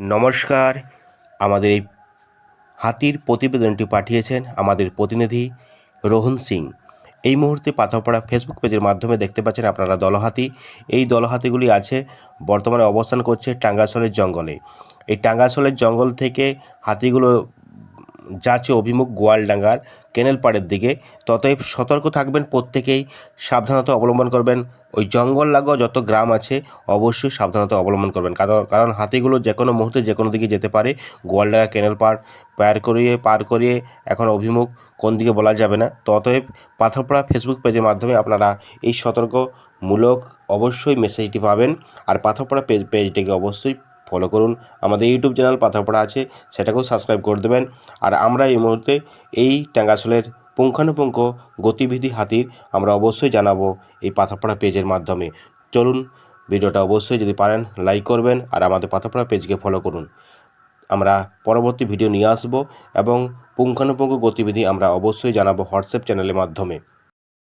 নমস্কার। আমাদের এই হাতির প্রতিবেদনটি পাঠিয়েছেন আমাদের প্রতিনিধি রোহন সিং। এই মুহূর্তে পাথরপাড়া ফেসবুক পেজের মাধ্যমে দেখতে পাচ্ছেন আপনারা দলহাতি। এই দলহাতিগুলি আছে বর্তমানে অবস্থান করছে টাঙ্গাসলের জঙ্গলে। এই টাঙ্গাসলের জঙ্গল থেকে হাতিগুলো যাচ্ছে অভিমুখ গোয়ালডাঙ্গার কেনেল পাড়ের দিকে। ততএব সতর্ক থাকবেন, প্রত্যেকেই সাবধানতা অবলম্বন করবেন। ওই জঙ্গল লাগোয়া যত গ্রাম আছে অবশ্যই সাবধানতা অবলম্বন করবেন, কারণ হাতিগুলো যে কোনো মুহূর্তে যে কোনো দিকে যেতে পারে। গোয়ালডাঙ্গা কেনেল পার করিয়ে এখন অভিমুখ কোন দিকে বলা যাবে না। ততএব পাথরপাড়া ফেসবুক পেজের মাধ্যমে আপনারা এই সতর্কমূলক অবশ্যই মেসেজটি পাবেন। আর পাথরপাড়া পেজটিকে অবশ্যই ফলো করুন। আমাদের ইউটিউব চ্যানেল পাথরপাড়া আছে, সেটাকেও সাবস্ক্রাইব করে দেবেন। আর আমরা এই মুহূর্তে এই টাঙ্গাসলের পুঙ্খানুপুঙ্খ গতিবিধি হাতির আমরা অবশ্যই জানাবো এই পাথরপাড়া পেজের মাধ্যমে। চলুন, ভিডিওটা অবশ্যই যদি পারেন লাইক করবেন আর আমাদের পাথরপাড়া পেজকে ফলো করুন। আমরা পরবর্তী ভিডিও নিয়ে আসব এবং পুঙ্খানুপুঙ্খ গতিবিধি আমরা অবশ্যই জানাবো হোয়াটসঅ্যাপ চ্যানেলের মাধ্যমে।